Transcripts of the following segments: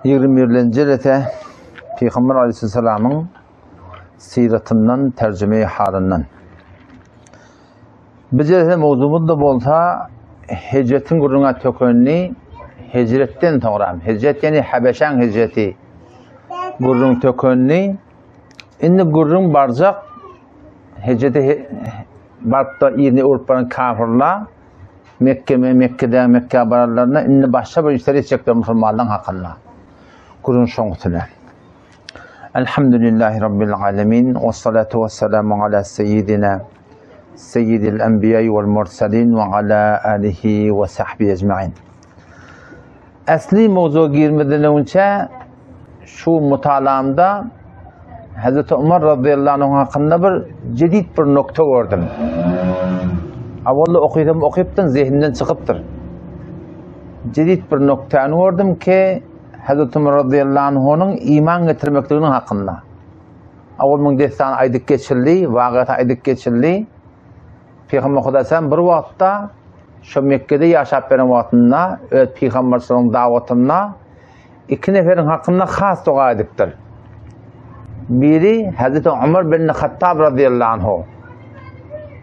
21. rete Peygamber Aleyhisselam'ın siratından, tercüme-i halinden. Bize mevzumuz da bolsa hicretin gurruna tökönni hicretten sonra. Hicret yani Habeşan hicreti gurrun tökönni. Indi gurrun barcak hicreti barıpta iğni Avrupa'nın kafirler Mekke bararlarına indi başka bir işleri edecekler Müslümanların hakkında. Kurun şoğutuna. Elhamdülillahi Rabbil alemin. Ve salatu ve selamu ala seyyidina seyyidil enbiyayı vel mursalin ve ala alihi ve sahbihi ecma'in. Asli mevzu girmeden önce şu mutalamda Hazreti Ömer radıyallahu anh hakkında bir cedid bir nokta gördüm. Avvalla okuyuptan zihnimden çıkıptır. Cedid bir noktayı gördüm ki Hazreti Ömer radıyallahu anh'ın iman getirmekliğinin hakkında. Avval destan aydık geçildi, vaqata aydık geçildi. Peygamber Kudasam bir vakitte şu Mekke'de yaşap veren vaktinde, Peygamber sallallahu davetinde iki neferin hakkında khas dua ediptir. Biri Hazreti Ömer bin Hattab radıyallahu anh'u.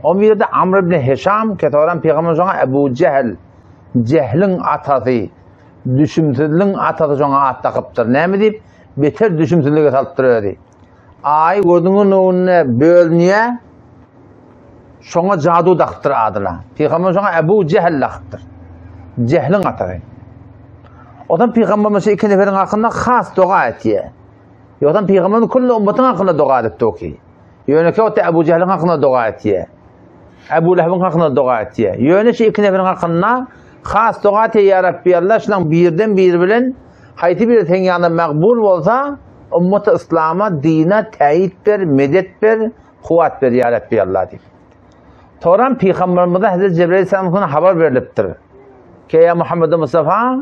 O biri de Amr bin Hişam, ketoran Peygamber sallallahu Ebu Cehil, Cehlin atası. Düşümsüzlüğün atası ona at takıptır. Ne mi deyip? Beter düşümsüzlüğe salıptır öyle. Ay gördüğünün önüne bölünüye şuna cadu taktır adına. Peygamber sana Ebu Cehil taktır. Cehlin atası. Odan Peygamber mesela iki neferin hakkında khas dua etiye. Yodan Peygamber'in kullu ümmetin hakkında dua etti o ki. Yöneke o da Ebu Cehil'in hakkında dua etiye. Ebu Leheb'in hakkında dua etiye. Yöneke iki neferin hakkında khas dua etiye ya Rabbi Allah şundan birden bir bilen hayti bir tenyana makbul olsa ümmet-i İslam'a dine teyit ver, medet ver, kuvvet ver ya Rabbi Allah deyip. Toran Peygamberimize Hazreti Cebrail Aleyhisselam'ın haber veriliptir. Ki ya Muhammed Mustafa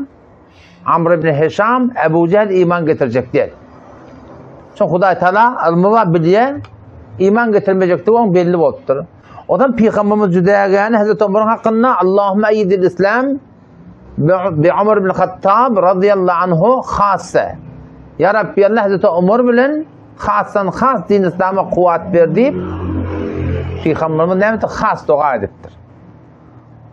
Amr ibn Hişam Ebu Cehil iman getirecek diye. Çünkü Huday Teala almıva biliye iman getirmeyecektir, onun belli oluptur. Odan Peygamberimiz cüdeyagani Hazreti Ömer'in hakkında Allahümme eyyidil İslam bi Ömer bin Hattab radıyallahu anhu khassa. Ya Rabbi Allah Hazreti Ömer bilen khassan khas din İslam'a kuvvet verdi. Peygamberimiz nemeti khas dua ediptir.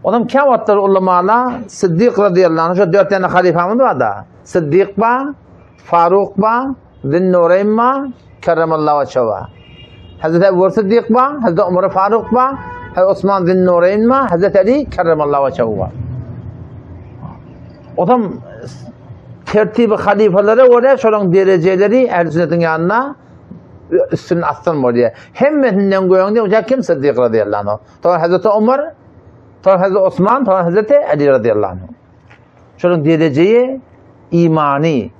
Odan kâvatlar ulamalar Sıddık radıyallahu anh şu 4 tane halifamız var da. Sıddık var, Faruk var, Zinnureyn var, kerremallahu veçheva. Hazreti Ebu Sıddık var, Hazreti Ömer Faruk var, Hazreti Osman Zinnureyn var, Hazreti Ali kerremallahu veçheva var. Odan tertibi halifelere göre şolan dereceleri ehl-i sünnetin yanına üstünün aslan var diye. Hemmetinden koyan diye hocam kim Sıddık radıyallahu anh. Sonra Hazreti Ömer, sonra Hazreti Osman, sonra Hazreti Ali radıyallahu anh. Şolan dereceyi imani,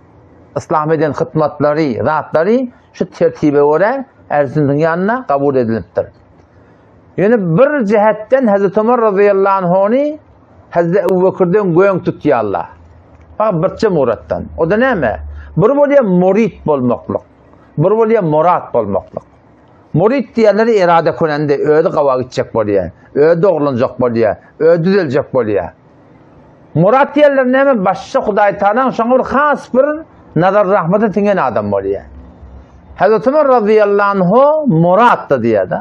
İslam eden hizmetleri, rahatları şu tertibe göre ehl-i sünnetin yanına kabul ediliptir. Yani bir cihetten Hazreti Ömer radıyallahu anh'ı Hazreti Ebu Bekir'den koyan tutuyor Allah. Bak birçe murattan. O da ne mi? Bir böyle murid olmaklık. Bir böyle murat olmaklık. Murid diyenleri irade konende öyle kava gidecek böyle. Öyle doğrulanacak böyle. Öyle düzelecek böyle. Murat diyenler ne mi? Başka Huday Teala'nın şuna bir khas bir nazar rahmeti tingen adam böyle. Hazreti Ömer radıyallahu anh'u murat da diye de.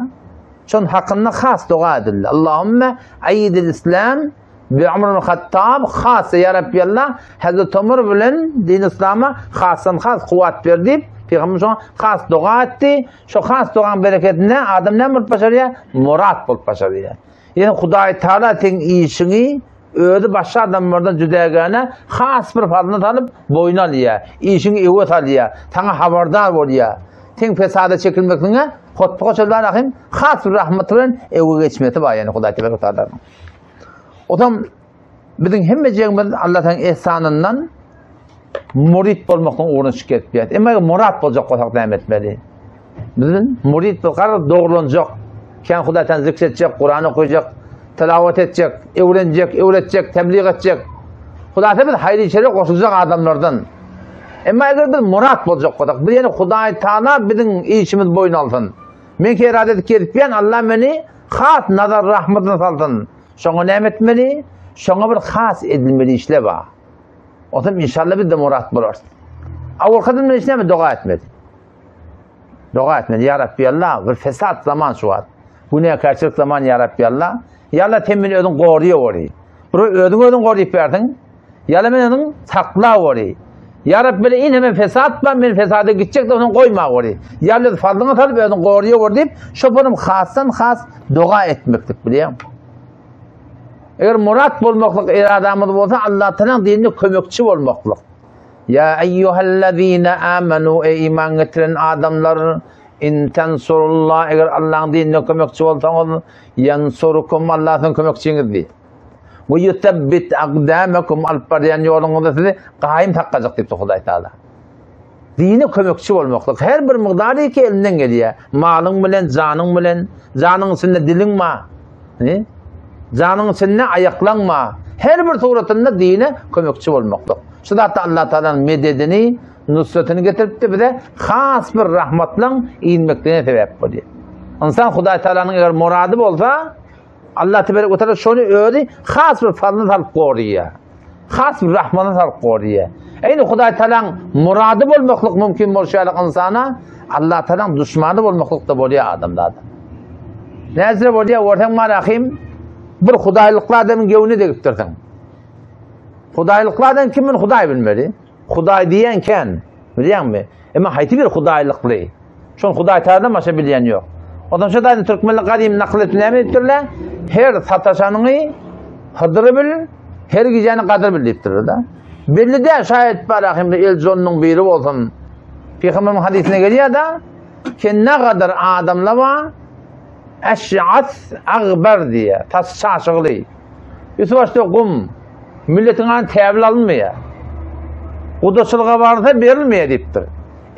Şunun hakkında khas dua edildi. Allahümme eyyidil İslam bi Ömer bin Hattab khas ya Rabbi Allah Hazreti Ömer bilen din İslam'a khasın khas kuvvet verdi. Peygamber şuna khas dua etti. Şu khas duanın bereketine adam ne mutlu başarıya? Murat bulup başarıya. Yani Huday Teala ten işini öyle başka adamlardan cüdegane khas bir fazla tanıp boyuna alıyor. İşini evet alıyor. Sana haberdar oluyor. Ten fesada çekilmekliğine hotpa çölden akım khas bir rahmetlerin evi geçmeti var yani Huday Teala. Odan bizim hemmeceğimiz Allah'ın ihsanından murid olmaktan uğraşık etmeyet. Ama murat olacak olsak devam etmeli. Bizim murid olacak, doğrulanacak. Kendi Huday'tan zikredecek, Kur'an okuyacak, telavet edecek, öğretecek, tebliğ edecek. Huday'ta biz hayırlı içeri koşulacak adamlardan. Ama eğer biz murat olacak olsak, bir yani Huday Teala bizim işimiz boyun altın. Men ki iradet etmeyen Allah beni khas nazar rahmetine salsın. Şuna ne etmeli? Şuna bir khas edilmeli işle var. O zaman inşallah bir de murat buluruz. Avul kadın ne işlemi dua etmedi. Dua etmedi. Ya Rabbi Allah bir fesat zaman şu var. Bu ne karşılık zaman ya Rabbi Allah. Ya Allah temin ödün koruyor orayı. Bunu ödün koruyup verdin. Ya Allah ben ödün sakla orayı. Ya Rabbi böyle in hemen fesat ben benim fesada gidecek de onu koyma orayı. Ya Allah fazlığına talıp ödün koruyor orayı deyip şu benim has dua etmektik biliyor musun? Eğer murat bulmaklık iradamız olsa Allah Teala'nın dinine kömekçi olmaklık. Ya eyyühellezine amenu ey iman getiren adamlar in tensurullah eğer Allah'ın dinine kömekçi olsanız yansurukum Allah'ın kömekçiniz değil. Ve yutebbit akdamekum alparyan yolunuzda sizi kaim takkacak deyip Huday Teala. Dine kömekçi olmaklık. Her bir mıqdarı ki elinden geliyor. Malın bilen, canın içinde dilin ma. Ne? Canın içinde ayaklanma. Her bir suratında dine kömekçi olmaklık. Şu da Allah Teala'nın mededini, nusretini getirip de bize has bir rahmatla inmekliğine sebep oluyor. İnsan Huday Teala'nın eğer muradı olsa Allah Teala şunu öğretti, has bir fazlını salıp koruyor. Has bir rahmanı salıp koruyor. Aynı Huday Teala'nın muradı olmaklık mümkün oluşarak insana Allah Teala'nın düşmanı olmaklık da oluyor adamda. Nezre oluyor, ortam marahim bir Hudaylıklı adamın gevini de götürdün. Hudaylıklı adam kimin Huday bilmeli? Huday diyen ken, biliyor musun? Ama hayti bir Hudaylıklı. Şun Huday Teala'dan başka bilen yok. Ondan sonra da Türkmenli kadim nakletine mi ettirler? Her sataşanını hıdırı bil, her geceni kadır bil deyiptirir da. Belli de şayet barahimde elconunun biri olsun. Peygamber'in hadisine geliyor da ki ne kadar adamla var eş'as akber diye tas şaşıqlı. Yusuf açtı kum milletin anı tevil alınmıyor. Kudusuluğa varsa verilmeye deyiptir.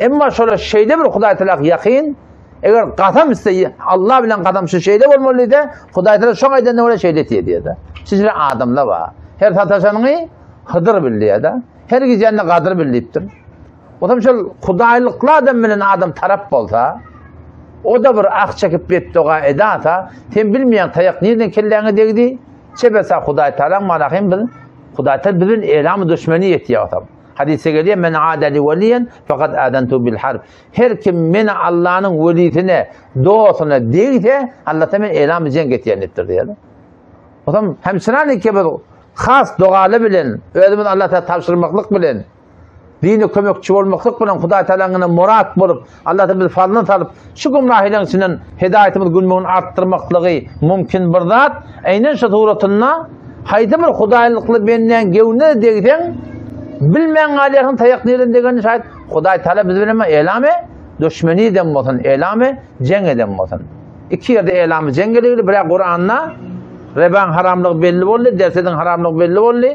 Ama şöyle şeyde bir Huday Teala yakın eğer qatam iste Allah bilen qatam şu şeyde olmalıydı Huday Teala şu aydan öyle şeyde diye de. Sizler adamla var. Her sataşanını hıdır billiyor da. Her gecende kadır billiyiptir. O da şöyle Hudaylıklı adam bilen adam taraf olsa o da bir ak çekip bet dua edata tem bilmeyen tayak nereden kelleğine değdi? Çebesa Huday Teala malahim bil. Huday Teala bizim elam düşmanı yetiyor adam. Hadise geliyor men adeli veliyen fakat adentu bil harb. Her kim men Allah'ın velisine doğusuna değilse Allah Teala elam cenk ettiyenettir diyor. O zaman hemşirani ki bir has dualı bilen, özümüz Allah'a tavsırmaklık bilen, dini kömekçi olmaklık bilen Huday Teala'nın murat bulup Allah Teala fazlını salıp şu gumrahilerin içinden hidayetimiz gülmüğünü arttırmaklığı mümkün bir zat. Aynen şu suratına haydi bir Hudaylıklı benden gevne deyden bilmeyen aleyhın tayak nereden degen şayet Huday Teala biz bileme elame düşmeni eden olsun, elame cenk eden olsun. İki yerde elame cenk edilir. Bir Kur'an'la reban haramlık belli oldu, dersedin haramlık belli oldu.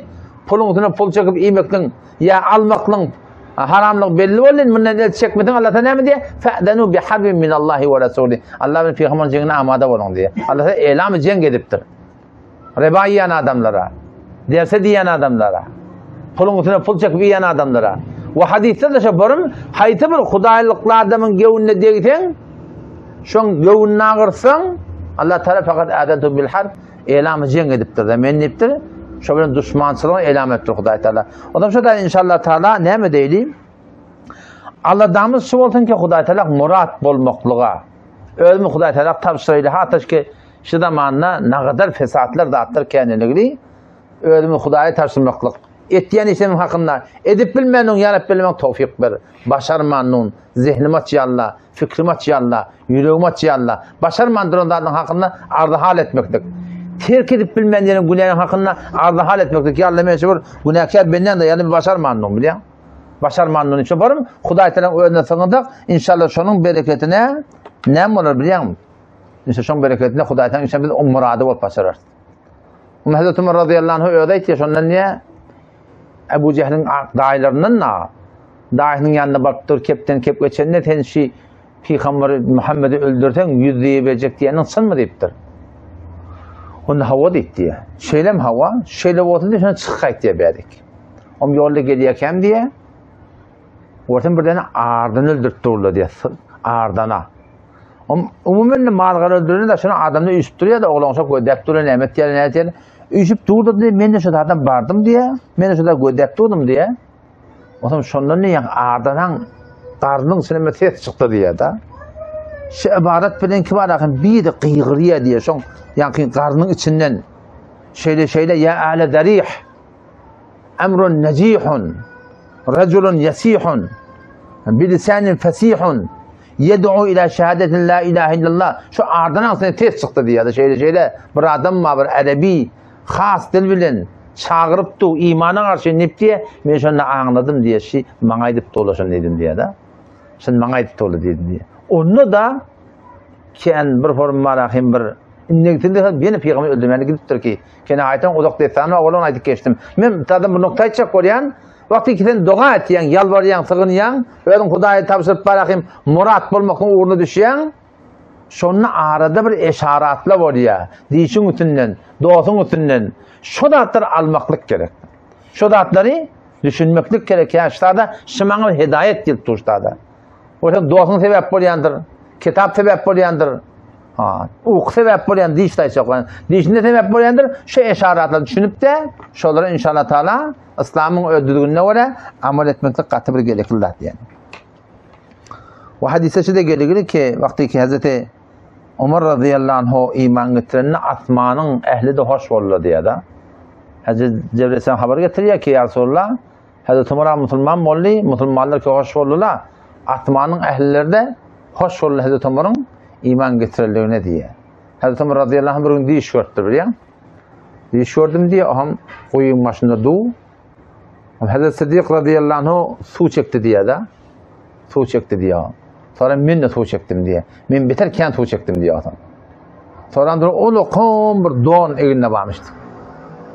Pulun üstüne pul çekip iymektin ya almaklın haramlık belli oldu. Bundan el çekmedin Allah Teala ne diye? Fe'denu bi harbin min Allahi ve Resulü. Allah'ın peygamberin cengine amade olun diye. Allah Teala elame cenk ediptir. Reba yiyen adamlara, derse diyen adamlara, pulun üstüne pul çekip yiyen adamlara. Ve hadiste de şu barım, hayti bir Hudaylıklı adamın gevunne deyken, şun gevunne ağırsan, Allah Teala fakat adetu bil harb, elamı cenk ediptir de, menniptir. Şu benim düşmançılığını elam ettir Huday Teala. Ondan sonra da inşallah Teala ne mi deyileyim? Allah'ımız şu olsun ki Huday Teala murat bulmaklığa. Ölümü Huday Teala tavsırıyla, hatta ki şu zamanla ne kadar fesatlar dağıttır kendini. Ölümü Huday'a tavsırmaklık. Ettiyen işlemin hakkında edip bilmenin, yanıp bilmenin tevfik verir. Başarmanın, zihnimi açıyalla, fikrimi açıyalla, yüreğimi açıyalla, başarmanın onların hakkında ardı hal etmektir. Terk edip bilmeyenlerin günahının hakkında ardı hal etmektir ki Allah meşhur günahkar benden de yani bir başarmanın biliyor. Başarmanın için varım. Huday Teala'nın önüne sığındık. İnşallah şunun bereketine ne olur biliyor musun? İnşallah şunun bereketine Huday Teala'nın için biz o muradı olup başarır. Hazreti Ömer radıyallahu anh öğretti ya şundan niye? Ebu Cehil'in dayılarının dayının yanına bakıp kepten kep geçenine sen şey Peygamber Muhammed'i öldürsen yüz diyebilecek diye nasıl mı deyiptir? Onun hava deyip diye. Şeylem hava, şeyle olsun diye şuna çıkayık diye verdik. Onun yolda geliyken diye ortadan bir tane ağırdan öldürttürüldü diye. Ağırdana. Umumen malgar öldürünü de şuna adamda üst duruyor da oğlan çok ödep duruyor, nimet diye. Üsüp durdu diye, ben de şurada bardım diye, ben de şurada gödep durdum diye. O zaman şondan ne ardadan qarnın sineme ses çıktı diye da. Şu ibaret bilen ki var akın bir de qıygırıya diye şon yani qarnın içinden şeyle ya ale darih emrun necihun raculun yasihun bilisanin fesihun yed'u ila şehadetin la ilahe illallah. Şu ardadan sen tez çıktı diye da şeyle bir adam var bir Arabi has dil bilen çağırıp da imana karşı nep diye men şonu anladım diye şey bana edip dolaşan dedim diye da. Sen bana edip dolu dedim diye. Onu da ken bir form marahim bir negtinde beni peygamber öldürmeni gidiptir ki ken aytan odak desana oğlan aytıp geçtim. Men tadım bu noktayı çak koyan vakti ki dua etyen, yalvaryan, sığınyan, özün Hudaya tapşırıp barahim murat bolmakın uğruna düşyen, şonuna arada bir eşaratla var ya, deyişin üstünden, doğusun üstünden, şu dağıtları almaklık gerek. Şu dağıtları düşünmeklik gerek. Yani şurada şımanı hidayet değil tuştada. O yüzden doğusun sebep bolyandır, kitap sebep bolyandır, uğuk sebep bolyandır, deyiştay çoklan. Deyişinde sebep bolyandır, şu eşaratla düşünüp de, şoları inşallah Teala İslam'ın öldürdüğüne göre amel etmekle katı bir gereklidir yani. O hadise şu da gerekli ki vakti ki Hazreti Ömer radıyallahu anh iman getirenine Asma'nın ehli de hoş oldu diye da. Hazreti Cebrail sen haber getiriyor ki ya Resulullah Hazreti Ömer Müslüman oldu, Müslümanlar ki hoş oldular. Asma'nın ehlileri de hoş oldu Hazreti Ömer'in iman getirildiğine diye. Hazreti Ömer radıyallahu anh bir gün diyiş gördü biliyor. Diyiş gördüm diye aham koyun başında du. Hazreti Sıddık radıyallahu anh su çekti diye da. Su çekti diye. Sonra ben de su çektim diye. Ben biterken su çektim diye adam. Sonra o lokum bir don eline bağmıştı.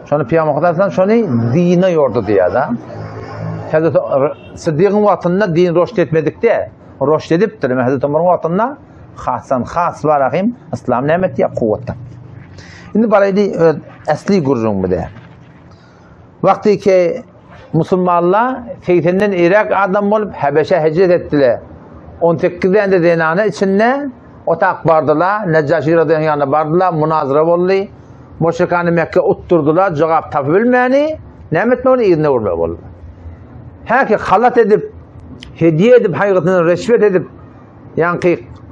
Şunu peygamber kadar şunu dine yordu diye da. Hazreti Sıddık'ın vatanına din roşt etmedik de. Roşt ediptir. Hazreti Ömer'in vatanına has varahim İslam nimet ya kuvvetten. Şimdi baraydı asli gurrun bu de. Vakti ki Müslümanlar Feytinden Irak adam olup Habeşe hicret ettiler. 18 de denane içinde otak bardılar. Necaşi radıyallahu yanına bardılar. Münazara oldu. Müşrikanı Mekke utturdular. Cevap tapabilmeyeni nimet onu yerine vurmaya oldu. Herki halat edip hediye edip hakikatini reşvet edip yani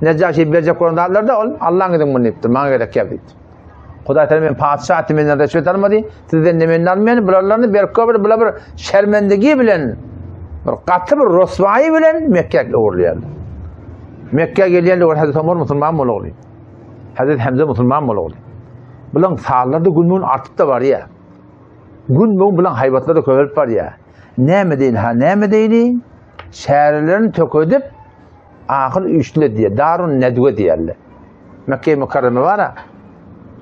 Necaşi verecek konularlar da Allah'ın edin bunu yaptı. Bana gerek yaptı. Huday Teala padişah timenden reşvet almadı. Sizden nemen almayan buralarını bir kabir bula bir şermendegi bilen bir katı bir rosvayı bilen Mekke'ye uğurlayalım. Mekke'ye geliyorlar Hazreti Ömer Müslüman mı oluyor? Hazreti Hamza Müslüman mı oluyor? Bulan sağlarda günün artık da var ya. Günün bulan hayvatları da kövelip var ya. Ne mi değil? Şehirlerini töködüp akıl üçlü diye. Darun nedve diyorlar. Mekke-i Mükerreme var ya.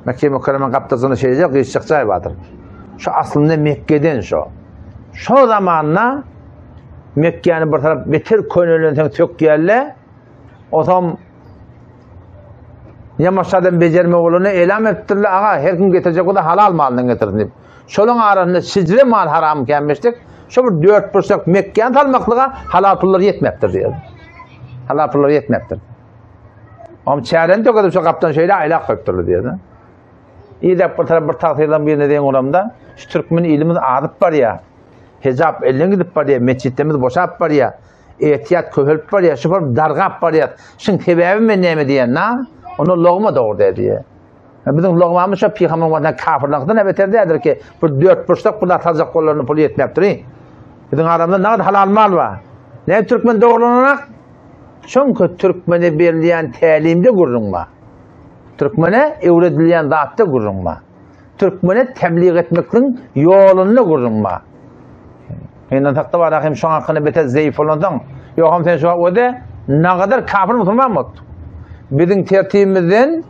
Mekke-i Mükerreme kaptasını şeyecek, geçecek vardır. Şu aslında Mekke'den şu. Şu zamanla Mekke'nin bir taraf bitir könüllüğünden tök yerle o zaman yamaçlardan becerme oğlunu elam ettirdiler. Ağa her gün getirecek o da halal malını getirdi. Şolun arasında sicri mal haram gelmiştik. Şu bir 4% Mekke'nin talmaklığa halal pulları yetmeptir diyor. Halal pulları yetmeptir. Ama çeyreni töküdüp şu kaptan şeyle aylak koyupturdu diyor. İyi de bir taraf bir takdirden birine deyin oramda. Şu Türkmen ilimiz adıp var ya. Hicab elini gidip var ya. Mescidimiz boşap var ya. Ehtiyat köhülüp var ya. Şu dargap var ya. Şimdi sebebi mi ne mi diye na? Onu loğma doğru der diye. Bizim loğmamız şu peygamber vatanı kafirlikten ne beter derdir ki bu 4% bunlar tazak kollarını pulu yetmeyaptır. Bizim aramda ne kadar halal mal var. Ne Türkmen doğrulanak? Çünkü Türkmen'e verilen talimde gurrunma. Türkmen'e öğretilen dağıtta gurrunma. Türkmen'e tebliğ etmekten yolunu gurrunma. Yeniden takta var akım şu an hakkında beter zayıf olandan. Yok sen şu an o da ne kadar kafir Müslüman mı? Bizim tertibimizden,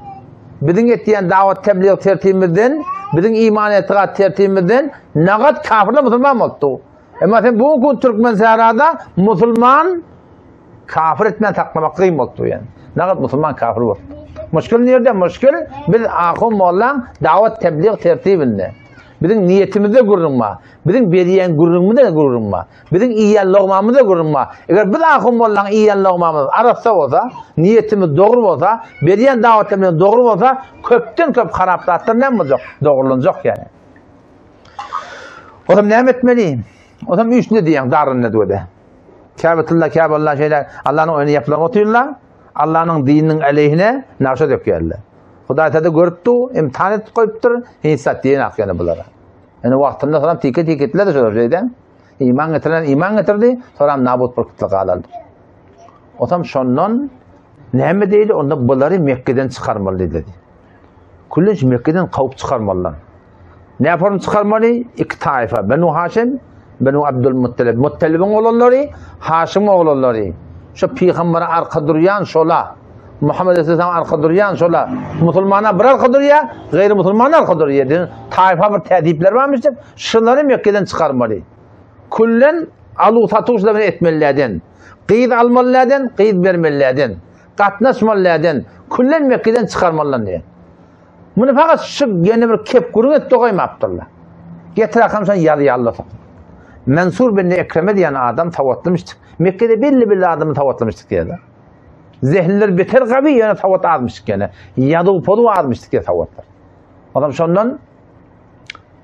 bizim ettiğin davet tebliğ tertibimizden, bizim iman etikat tertibimizden ne kadar kafirler Müslüman mı? Ama sen bugün Türkmen seherada Müslüman kafir etmeyen taklamak kıyım yani. Ne kadar Müslüman kafir var. Müşkül nerede? Müşkül biz akım olan davet tebliğ tertibinde. Bizim niyetimizde gururma. Bizim beriyen gururumuzda gururma. Bizim iyiyen loğmamızda gururma. Eğer biz akım olan iyiyen loğmamız arası olsa, niyetimiz doğru olsa, beriyen davetimiz doğru olsa, köpten köp haraplatlar ne olacak? Doğrulanacak yani. O zaman ne etmeliyim? O zaman üçlü diyen darın ne diyor? Kâbetullah, Kâballah şeyler, Allah'ın önüne yapılan oturuyorlar. Allah'ın dininin aleyhine narşa döküyorlar. Huday tadı görüptü, imtihan et koyuptur, hinsat diyen akyanı bunlara. Yani vaktinde sonra tiket de şöyle şeyden. İman getiren iman getirdi, sonra nabut bırkıtlık alaldı. O zaman şondan neyme değil, onda bunları Mekke'den çıkarmalı dedi. Kullunç Mekke'den kavup çıkarmalılar. Ne yaparım çıkarmalı? İki taifa. Benu Haşim, Benu Abdülmuttalib. Muttalib'in oğulları, Haşim'in oğulları. Şu Peygamber'e arka duruyan şola. Muhammed Aleyhisselam arka duruyan şola. Musulmana bir arka duruyor, gayri Musulmana arka duruyor. Taifa bir tedipler varmıştır. Şunları Mekke'den çıkarmalı. Kullen alu tatuşlarını etmelilerden. Qeyd almalılardan, qeyd vermelilerden. Katnaşmalılardan. Kullen Mekke'den çıkarmalılar diye. Bunu fakat şu yeni bir kep kurun etti koymayaptırlar. Getir akamsan yarı yallasın. Mansur bin Ekrem'e diyen adam tavatlamıştık. Mekke'de belli adamı tavatlamıştık diye de. Zehniler beter kabi yana tavat almıştık yani. Yadı upodu almıştık ya tavatlar. Adam şundan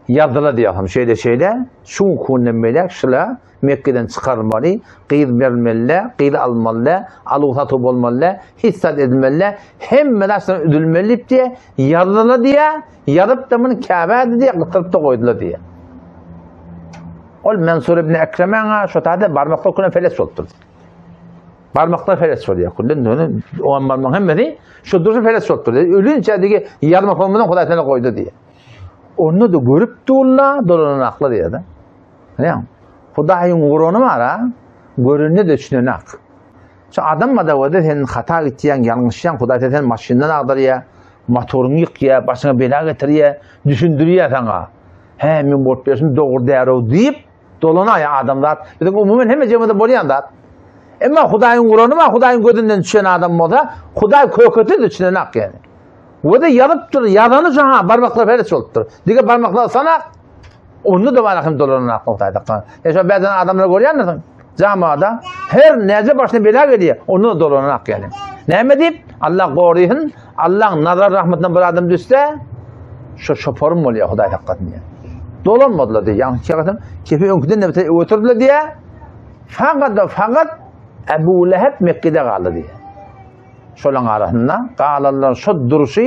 yardıla diye adam şeyde şu kunnemeler şula Mekke'den çıkarmalı, qeyd vermeli, qeyd almalı, aluhatu olmalı, hissat edilmeli, hem melasını ödülmeli diye yardıla diye, yarıp da bunu Kabe'de diye kıtırıp da koydular diye. Ol Mansur ibn Ekrem'e şu tadı barmakta okuna feles oldu. Barmakta feles oldu ya. Kullen o an barmak hem de şu duruşu feles oldu. Ölünce diye yarmak olmadan Huday Teala koydu diye. Onu da görüp durla dolanın aklı diye de. Ne? Hudayın uğrunu var ha. Görünü de düşünün ak. Şu adam da var da senin hata gittiyen, yanlış yan Huday Teala maşinden ağdır ya. Motorunu yık ya, başına bela getir ya. Düşündürüyor sana. He, min bortluyorsun doğru değer deyip dolana ya adamlar. Bir de umumen hem cemada bolyanlar. Ama Hudayın uğrunu var, Hudayın gözünden düşen adam olsa, Huday köketi de düşünün ak yani. O da yanıp durur, yalanı sana parmakla feres oluptur. Diye parmakla sana, onu da var akım dolanın aklıqtaydı. Şu bazen adamları görüyor musun? Camiada her nece başına bela geliyor, onu da dolanın ak yani. Ne deyip? Allah koruyun, Allah nazar rahmetinden bir adam düşse, şu şoforum mu oluyor Huday hakikaten diye. Dolanmadılar diye. Yani kefi önküden de oturdular diye. Fakat Ebu Leheb Mekke'de kaldı diye. Şolan arasında qalanlar şu duruşu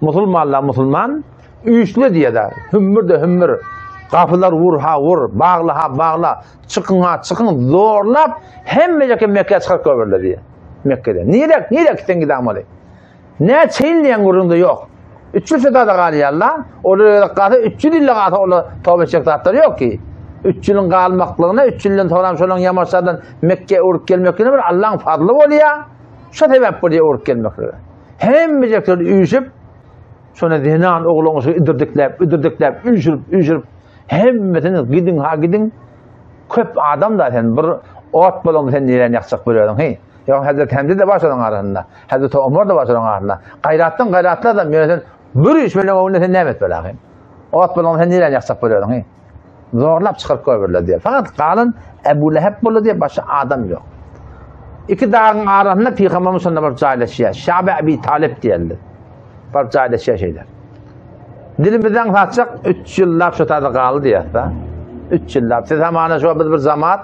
Musulman üçlü diye de hümmür kapılar vur ha vur bağla ha bağla çıkın zorlap hemmece Mekke'ye çıkar koyverler diye Mekke'de. Niye gitten gidamalı? Ne çeyinleyen gurunda yok. 300 setada qalıyarlar. Orada qaldı 300 illa qaldı orada tövbe edecek zatları yok ki. 3 yılın qalmaqlığına 3 yılın sonra şolan yamaçlardan Mekke'ye uğrup gelmekine bir Allah'ın fadlı oluyor. Şu sebep buraya uğrup gelmekleri. Hem becekler üyüşüp, sonra zinan oğlunuzu üdürdiklep, üyüşürüp, hem mesela gidin, köp adam da sen, bir ot bolonu sen neyle yakacak bölüyordun, hey. Ya Hazreti Hamdi de başladın arasında, Hazreti Ömer de başladın arasında. Gayratlar da, mesela bir iş böyle oğlunu sen ne emet böyle, hey. Ot bolonu sen neyle yakacak bölüyordun, hey. Zorlap çıkarıp koyverler diye. Fakat kalın Ebu Leheb bolu diye başka adam yok. İki dağın arasında Peygamberimiz sonunda bir cahilleşiyor. Şabi Abi Talib diyorlar. Bir cahilleşiyor şeyler. Dilimizden satacak 3 yıllar şu tadı kaldı diye. 3 yıllar. Siz zamanı şu bir zaman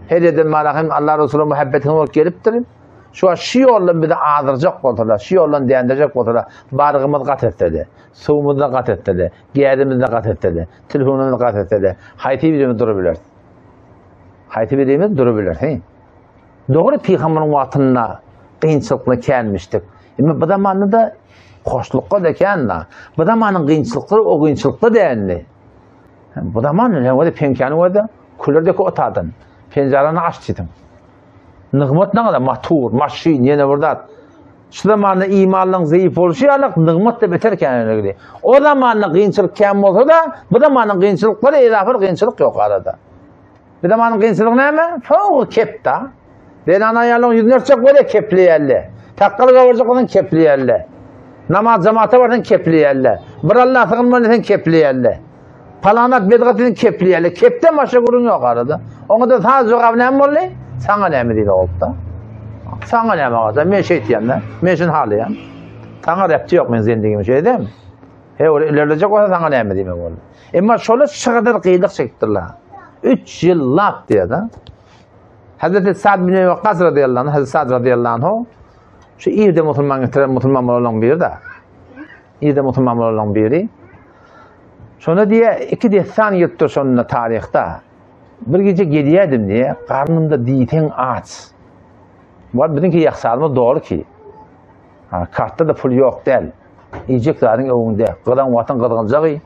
her yerden malakım Allah Resulü muhabbetine olup geliptirin. Şu an Şii olan bir de ağdıracak oldular. Şii olan diyendirecek oldular. Barığımız kat ettirdi. Suyumuzu da kat ettirdi. Giyadimizi de kat ettirdi. Telefonumuzu da kat ettirdi. Hayti bildiğimiz durabilir. Hayti bildiğimiz durabilir. Hey. Doğru Peygamber'in vaktinde kıyınçılıkla gelmiştik. Ama bu zamanında da hoşlukla da geldi. Bu zamanın kıyınçılıkları o kıyınçılıkla değerli. Bu zamanın o da penkanı vardı. Kullerdeki otadın. Pencereni açtıydın. Nıgmat ne kadar matur, maşin, yine burada. Şu zamanında imanın zayıf oluşu alak, nıgmat da beter kendine gidiyor. O zamanın kıyınçılık kendi olsa da bu zamanın kıyınçılıkları etrafı kıyınçılık yok arada. Bu zamanın kıyınçılık ne mi? Fauğu kepta. Ben anayalığın yüzünü örtecek böyle kepleyerle. Takkalı kavuracak olan kepleyerle. Namaz cemaate varken kepleyerle. Bir Allah'a takılmanın kepleyerle. Palanat bedgatinin kepleyerle. Kepten başka kurun yok arada. Onu da sana zor ne mi oluyor? Sana ne mi değil oldu da? Sana ne mi oldu? Ben şey diyeyim de. Ben şimdi halıyım. Sana repti yok benim zendiğim şey değil mi? He öyle ilerleyecek olsa sana ne mi diyeyim oldu? Ama şöyle şu kadar kıyılık çektirler. 3 yıl lap diye da. Hazreti Sa'd bin Vakkas radıyallahu anh, Hazreti Sa'd radıyallahu anh şu iyi de Müslüman olan biri de. İyi de Müslüman olan biri. Şuna diye 2 desan yıldır şonunla tarihte. Bir gece geliyedim diye karnımda diyten aç. Var bizimki yaksalma doğru ki. Kartta da pul yok değil. Yiyecek zaten önünde. Gıdan vatan gıdanacak.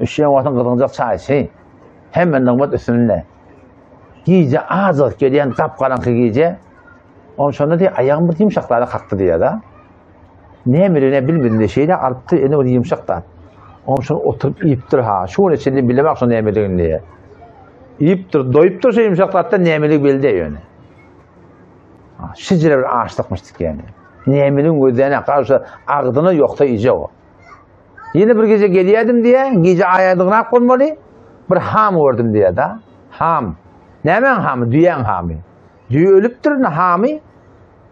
Üşüyen vatan gıdanacak çayı. Hemen nımat üstünde. Gece azık gelen kapkaranlık gece. Onun sonra diye ayağım bir yumuşaklarda kalktı diye da. Ne emri ne bilmediğinde şeyle arttı eni yumuşaklar. Onun sonra oturup iyiptir ha. Şunun içinde bilemek sonra ne emriğin diye. İyiptir, doyuptur şey yumuşaklarda ne emriği bildi yani. Şicire bir ağaçlıkmıştık yani. Ne emriğin gözlerine karşı ağdını yokta iyice o. Yine bir gece geliyedim diye, gece ayadığına konmalı, bir ham vurdum diye da. Ham. Nemen hamı? Düyen hamı. Düğü ölüptür ne hamı?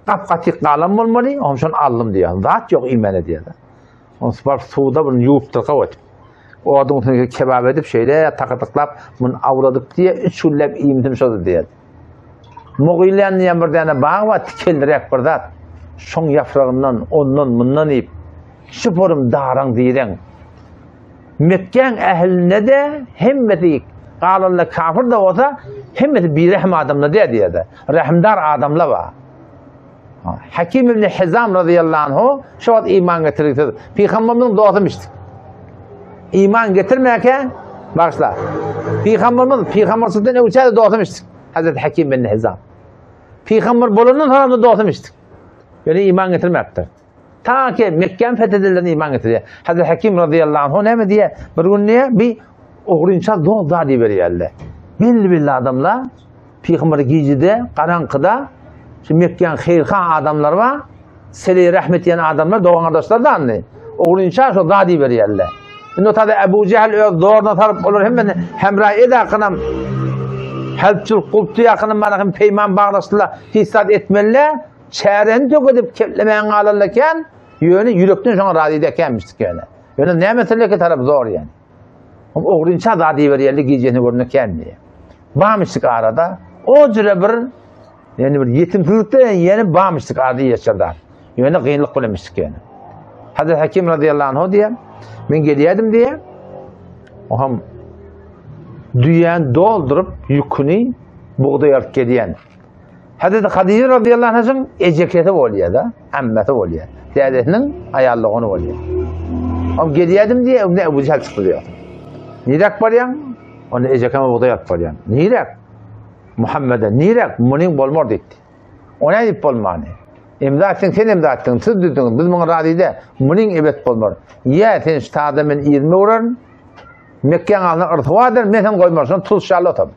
Kapkatik kalan olmalı, onun için aldım diye. Zat yok imene diye da. Onun sonra suda bunu yuvuptur kavatım. O adamın kebap edip şeyle takıtıklap bunu avradık diye 3 güllep iyimdim şöyle diye. Muğilen diye bir tane bağ var, tikeldirek bir zat. Şon yaprağından, ondan, bundan iyip şüpürüm dağıran diyen. Mekken ehline de hemmeti kalanla kafir de olsa hemmeti bir rehm adamla diye de. Rahmdar adamla var. Hakim ibn Hizam radıyallahu anh şu an iman getirdi. Peygamberimiz doğatmıştı. İman getirmeyken başla. Peygamber Sultan uçağı doğatmıştı. Hazreti Hakim ibn Hizam. Peygamber bolunun haramda doğatmıştı. Yani iman getirmektir. Ta ki Mekke'nin fethedildiğinde iman getiriyor. Hazreti Hakim radıyallahu anh ne mi diye bir gün niye bir uğrunca doğal daha diye veriyorlar. Belli adamlar Peygamber gecede karanlıkta şimdi Mekke'nin hayırhan adamlar var. Seli rahmet yiyen adamlar doğan arkadaşlar da anlayın. Uğrunca şu daha diye veriyorlar. Şimdi o tabi Ebu Cehil doğrudan tarıp olur hem râi yakınım helpçül kultu yakınım bana peyman bağlasılar hissat etmeliler. Çeyreni çok edip keplemeyen alırken yönü yürekten sonra radide gelmiştik yani. Yani ne mesele ki taraf zor yani. Ama oğrunca radide veriyorlar giyeceğini görünü kendine. Bağmıştık arada. O cüre bir yani bir yetimsizlikte yeni bağmıştık arada yaşardan. Yani kıyınlık bulamıştık yani. Hazreti Hakim radıyallahu anh diye ben geliyordum diye o ham dünyayı doldurup yükünü buğday alıp geliyen. Hazreti Hadice radıyallahu anh'ın eceketi oluyor da, emmeti oluyor. Dedesinin ayarlığını oluyor. Ama geliyordum diye ne Ebu Cehil çıktı diyor. Nirek var ya? Onu ecekeme buğday alıp var ya. Nirek? Muhammed'e nirek? Munin bolmor detti. Ona deyip bolmani. İmza ettin, sen imza ettin, siz düzdünüz. Biz bana radide munin evet bolmor. Ya sen şu adamın 20 uğrarın, Mekke'nin altına ırtıvadır, men sen koymarsın, tuz şarlı otam.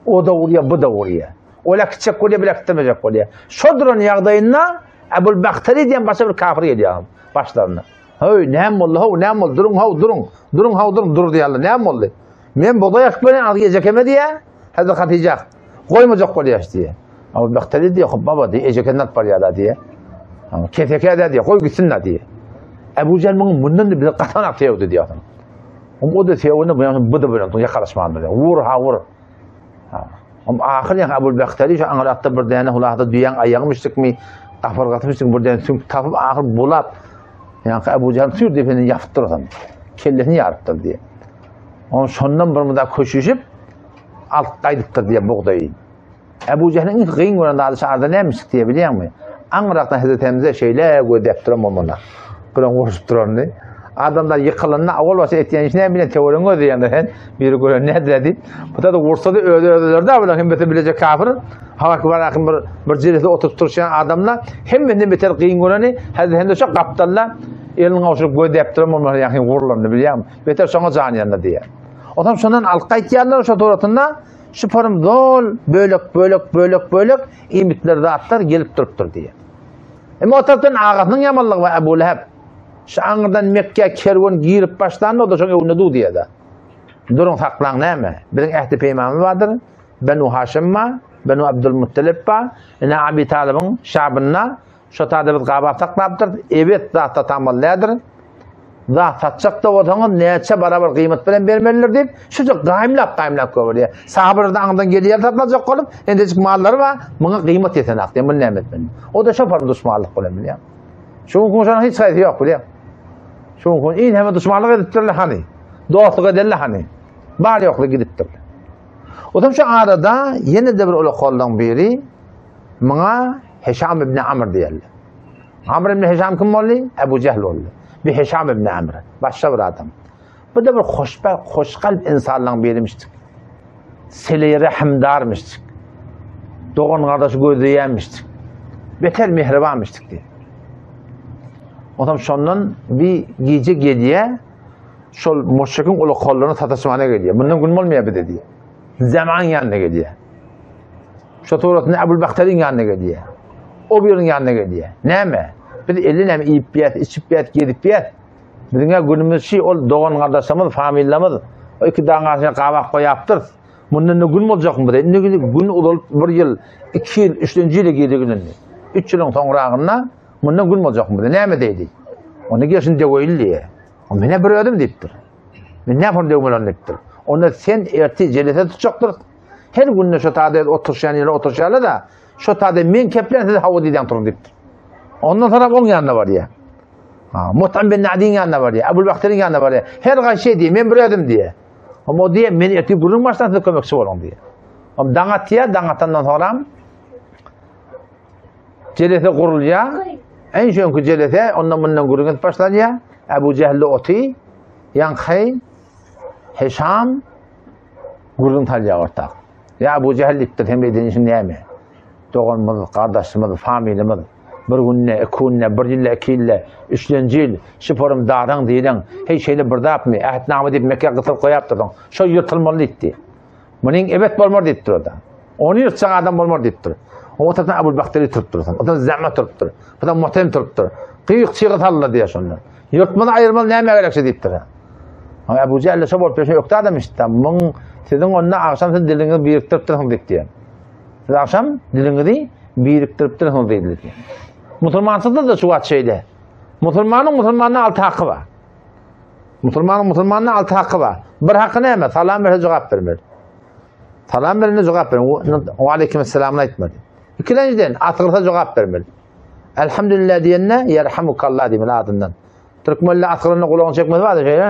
O da uğruyor, bu da uğruyor. Ola küçük oluyor, bile kütlemeyecek oluyor. Şodurun yağdayına Ebul Baktari diyen başka bir kafir geliyor başlarına. Hey, neyem oldu, neyem oldu, durun, dur diyorlar, neyem oldu? Men buğday yakıp beni algıyacak eme diye, Hazreti Hatice koymayacak oluyor diye. Ama Baktari diye, baba diye, ecekenden atpar ya diye. Ama keteke diye, koy gitsinler diye. Ebu Cehil'in bundan da bir katanak tevdi diyor. O da tevdi, bu da böyle, yakalaşmandı diye. Vur. Ama ahir yani Ebu Baktari şu anlattı bir tane hulahda duyan ayağmıştık mı, kafargatmıştık bir tane çünkü tapıp ahir bulap yani Ebu Cehil sür defeni yaptır adam. Kellesini yarıptır diye. Onun sonundan bir müddet koşuşup alt kaydıktır diye buğdayı. Ebu Cehil'in ilk kıyın göründü adı şarda neymiştik diye biliyor musun? Anırak'tan Hazretimize şeyle gödep duram olmalar. Kıran vuruşup duran diye. Adamlar yıkılınla avul başa etiyen iş ne bilen teorin o diyen biri gören ne dedi. Bu da vursa da öldürürler de böyle hem beter bilecek kafir. Hava var akım bir cirete oturup duruşan adamlar hem de beter kıyın göreni hem çok kaptallar elini avuçup gödep duram olmalar yani vururlar biliyor musun? Beter sonra can yanında diye. Adam sondan alkaytiyanlar şu doğrultunda şüpherim dol bölük imitler de atlar gelip duruptur diye. Ama o taraftan ağasının yamanlığı var Ebu Leheb. Şu anırdan Mekke kervan girip başlandı o da çok evine diye de. Durun saklan ne mi? Bizim ehdi peygamber vardır. Benu Haşim var, Benu Abdülmuttalib var. Ne Abi Talib'in şabına şu tadı biz gaba saklaptır. Evet zaten tamalladır. Zat satacak da otanız neçe beraber kıymet bilen vermeliler deyip şu gaymlap koyuyor. Sahabeler de andan geliyor tatlanacak olup endecik malları var. Buna kıymet yetenek diye bunu ne etmeli. O da şoför düşmanlık olabilir ya. Şunun konuşan hiç sayısı yok biliyor. Şunun konuş in hemen düşmanlık ediptirler hani. Dostluk ederler hani. Bari yokla gidiptirler. O zaman şu arada yine de bir öyle koldan biri bana Hişam ibn Amr diyorlar. Amr ibn Hişam kim oldu? Ebu Cehl oldu. Bir Hişam ibn Amr. Başka bir adam. Bu da bir hoş kalp insanların biriymiştik. Sile-i rahimdarmıştık. Doğan kardeşi gözleyenmiştik. Beter mihribanmıştık diye. O zaman şundan bir gece geliye şol müşrikin ulu kollarını sataşmana geliyor. Bundan gün olmayabilir dedi. Zaman yanına geliyor. Şu tuğratını Ebu'l Bakter'in yanına geliyor. O birinin yanına geliyor. Ne mi? Bir eline mi yiyip biyet, içip biyet, gidip biyet. Bizimle günümüz şey ol doğan kardeşimiz, familyamız. O iki dağın karşısına kavak koyaptır. Bundan ne gün olacak mı? Ne gün olup bir yıl, 2 yıl, 3. yıla girdi gününde. 3 yılın sonrağında bundan gün olacak mı? Ne mi dedi? Onu gelsin de öyle. O bana bir ödüm deyiptir. Ben ne yapayım diyorum onu deyiptir. Onu sen erti celese tutacaktır. Her gün şu tadı oturuşan da şu tadı men keplen size hava diden turun deyiptir. Ondan sonra onun yanına var ya. Muhtem bin Nadi'nin yanına var ya. Ebu'l Bakter'in yanına var ya. Her şey diye men bir ödüm diye. Ama o diye men erti burun baştan size kömekçi olun diye. Ama dangat ya dangatandan sonra celese kurulacak. En şönkü celese ondan bundan gürgünt başlanacak. Ebu Cehli oti, yankay, Hişam, gürgünt alacak ortak. Ya Ebu Cehli iptir temredin için ne mi? Doğanımız, kardeşimiz, familyamız. Bir günne, 2 günne, 1 yılla, 2 yılla, 3. yıl, şiforum dağdan deydin. Hey şeyle bir dağıp mı? Ahdname deyip Mekke kıtıl koyaptırdın. Şu yırtılmalı deyipti. Bunun evet bolmar deyiptir orada. Onu yırtsan adam bolmar deyiptir. O taraftan Ebu'l Bakter'i turuptur. O taraftan Zahmet turuptur. O taraftan Muhtem turuptur. Kıyık çığıt alırlar diye sonra. Yırtmalı ayırmalı neyme gerekse deyiptir. Ama Ebu Cehil'le şu bol peşe yoktu adam işte. Sizin onunla akşam siz dilini biriktiriptirsin deyip diye. Siz akşam dilini biriktiriptirsin deyip diye. Müslümansızda da şu vat şeyde. Müslümanın altı hakkı var. Müslümanın altı hakkı var. Bir hakkı neyme? Salam verir cevap vermeli. Salam verine cevap vermeli. O aleykümselamını etmedi. İkinciden atılırsa cevap vermeli. Elhamdülillah diyenine yerhamukallah demeli adından. Türkmenle atılırına kulağını çekmedi var da şey.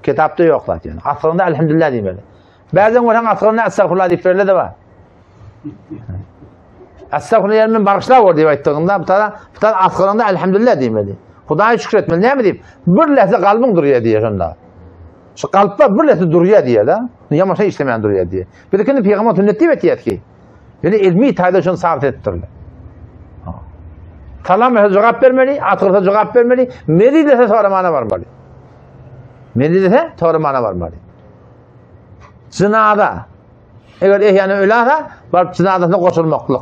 Kitapta yok zaten. Atılırında elhamdülillah demeli. Bazen olan atılırına estağfurullah deyip verirler de var. Estağfurullah yerinin barışlar var diye ettiğinde bu tane atılırında elhamdülillah demeli. Hudaya şükretmeli. Ne mi deyip? Bir lehze kalbin duruyor diye şunda. Şu kalpte bir lehze duruyor diye de. Yama şey işlemeyen duruyor diye. Bir de kendi peygamber sünneti ve ki. Yani ilmi itaat şunu sabit ettirirler. Salam cevap vermeli, atılırsa cevap vermeli. Meri dese sonra mana varmalı. Meri dese sonra mana varmalı. Zınada. Eğer yani öyleyse varıp zınadasına koşulmaklılık.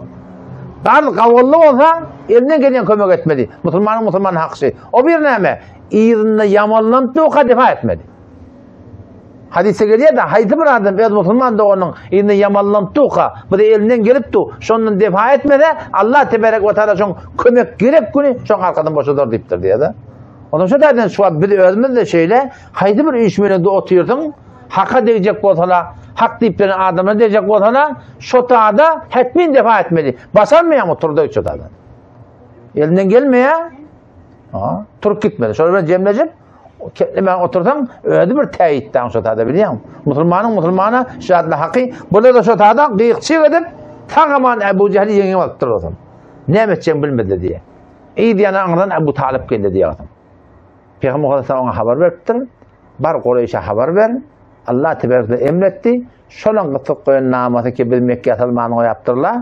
Kavullu olsa elinden gelen kömek etmeli. Müslümanın hakkı. O bir neyme? İğrinde yamallanıp o defa etmeli. Hadise geliyor da haydi bir adam biraz Müslüman da onun elinde yamallanıp bu da elinden gelip şunun defa etmede Allah tebarek ve teala şun kömek gerek günü şun arkadan boşadır deyiptir diye de. Ondan şu derden şu an bir özümüz de şeyle haydi bir işmeni de oturuyorsun haka diyecek olsalar hak deyiplerin adamına diyecek olsalar şu da hetmin defa etmeli. Basarmıyor mu turda üç otada? Elinden gelmeye turup gitmedi. Sonra ben cemlecim ben otursam öyle bir teyitten şu tada biliyor musun? Müslümana şahadla hakkı. Burada da şu tada kıyıkçı edip tamamen Ebu Cehli yengem alıp durursun. Ne edeceğim bilmedi diye. İyi diyen anından Ebu Talip geldi diye adam. Peygamber Aleyhisselam ona haber veriptir. Bar Kureyş'e haber ver. Allah tebarekle emretti. Şolan kıtık koyun namatı ki biz Mekke'ye atılmanı yaptırlar.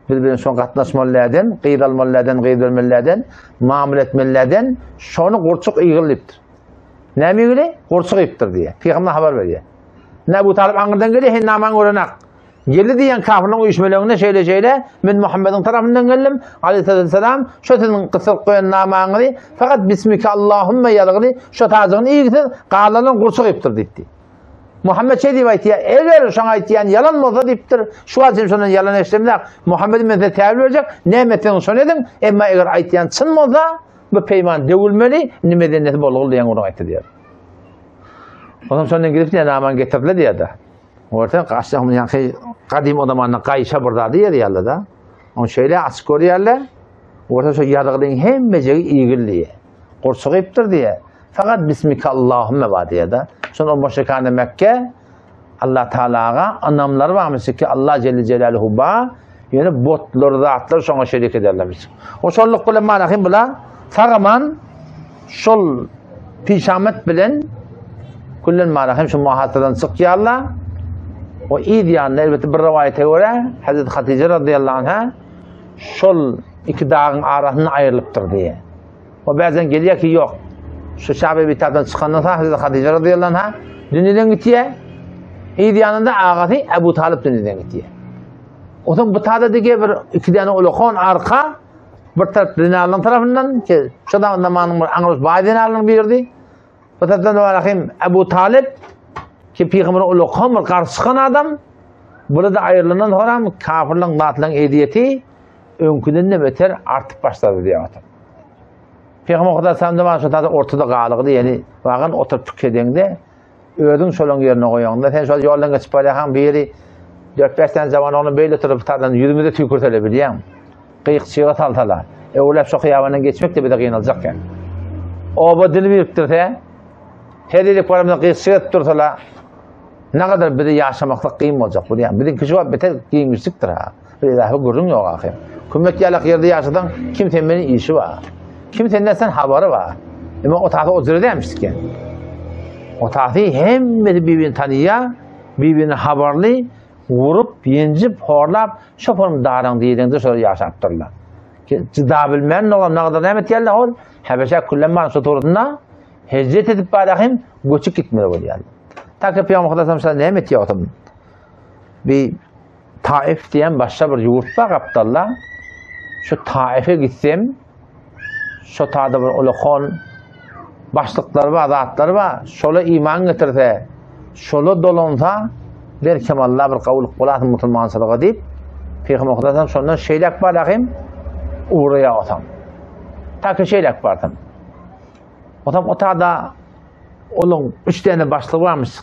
Birbirine son katlaşmalardan, kıyıralmalardan, kıyırılmalardan, mamul etmelerden şonu kurçuk iğirliptir. Ne mi öyle? Kurçuk iptir diye. Peygamber haber veriyor. Ne Ebu Talip anından geliyor, hem naman öğrenek. Geldi diyen kafirin uyuşmalarına şeyle, ben Muhammed'in tarafından geldim, aleyhisselam, şu sizin kısık koyan namanı, fakat Bismike Allahümme yargılı, şu tacığını iyi getir, kağlarının kurçuk iptir dedi. Muhammed şey diye ayet ya, eğer şuna itiyen yalan mı olsa deyiptir, şu azim şunun yalan eşlemler, Muhammed'in mesela tevil verecek, nimetten son edin, ama eğer itiyen çın mı olsa, bu peyman dövülmeli, ne medeniyeti bol diyen onu aytdı diyor. Ondan sonra gidip ne aman getirdiler diye de. Orada kaçtığım yani kadim o zamanla kayışa burada diye diyorlar da. Onu şöyle açık görüyorlar. Orada şu yadığının hem meceli ilgili. Korsuğu iptir diye. Fakat Bismikallahümme var diye de. Sonra o müşrikane Mekke Allah Teala'ga anlamları varmış ki Allah Celle Celaluhu ba yani botları da atlar sonra şerik ederlermiş. O şolluk bilen malahim bula fagaman şol pişamet bilen kullen malahim şu muhatıdan sıkıyarlar. O iyi diyanlar elbette bir rivayete göre Hazreti Hatice radıyallahu anh'a şol iki dağın arasından ayrılıptır diye. O bazen geliyor ki yok. Şu Şabe bitattan çıkandan sonra Hazreti Hatice radıyallahu anh'a dünyadan gidiyor. İyi diyanında ağası Ebu Talib dünyadan gidiyor. O zaman bu tadadaki bir iki tane ulukon arka bir taraf dinarların tarafından ki şu da zamanın bir Angus Bay dinarların birdi. Bu taraftan da Ebu Talib ki Peygamber ulukon bir karşıkan adam. Burada ayrılığından sonra kafirlerin dağıtılan hediyeti önkünden beter artık başladı diye atar. Peygamber o kadar sandım şu tadı ortada kalıqdı yani bakın oturup tükediğinde ödün şolun yerine koyuyorlar. Sen şöyle yoldan geçip paylaşan bir yeri 4-5 tane zaman onu böyle tutup tadan yüzümüzde tükürtelebiliyorum. Kıyıkçıya taltalar. Öyle şu kıyafetten geçmek de bir de kıyınılacak yani. O bu dili biriktir he. Hediyelik paramda kıyıkçıya tutursalar ne kadar bir de yaşamakla kıyım olacak bu yani. Bir de kişi var beter kıymışlıktır ha. Bir daha görün yok akım. Kümmet yalak yerde yaşadan kimsenin işi var. Kimsenin sen haberi var. Ama o tahtı o zırı demiştik yani. O tahtı hem birbirini tanıyor, birbirini haberli, vurup, yencip, horlap, şoförüm dağıran deyildiğinde şöyle yaşattırlar. Cıda bilmeyen ne kadar rahmet yerler ol, Habeşe kullanmanın soturduğunda hicret edip bırakayım, göçük gitmiyor bu diyorlar. Ta ki Peygamber Aleyhisselam rahmet ya otum. Bir Taif diyen başka bir yurt var Abdallah. Şu Taif'e gitsem, şu taada bir ulukon başlıkları var, zatları var. Şöyle iman getirse, şöyle dolunsa, derken Allah bir kavuluk bulatın musulmansılığı deyip, Peygamber Aleyhisselam sonundan şeylek bırakayım, uğraya otam. Ta ki şeylek bırakayım. Otam o taada onun 3 tane başlığı varmış.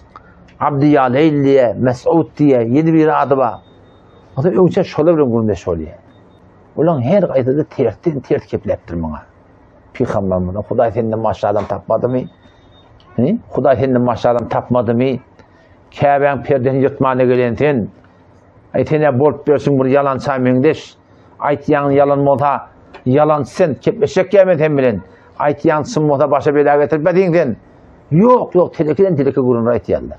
Abdiyaleyl diye, Mes'ud diye, 7 bir adı var. Otam önce şöyle bir gurumda şöyle. Ulan her kayıtıda tert kepleptir bana. Peygamber bunu, Huday senden maşallah tapmadı mı? Huday senden maşallah tapmadı mı? Kabe'nin perdeni yırtmağına gelen sen. Aytene bolup versin bunu yalan saymayındeş. Aytiyan yalan moda, yalan sen, kepleşecek gelmeden bilen. Aytiyansın moda başa bela getirmedin sen. Yok, telekiden teleke gurun aytiyanlar.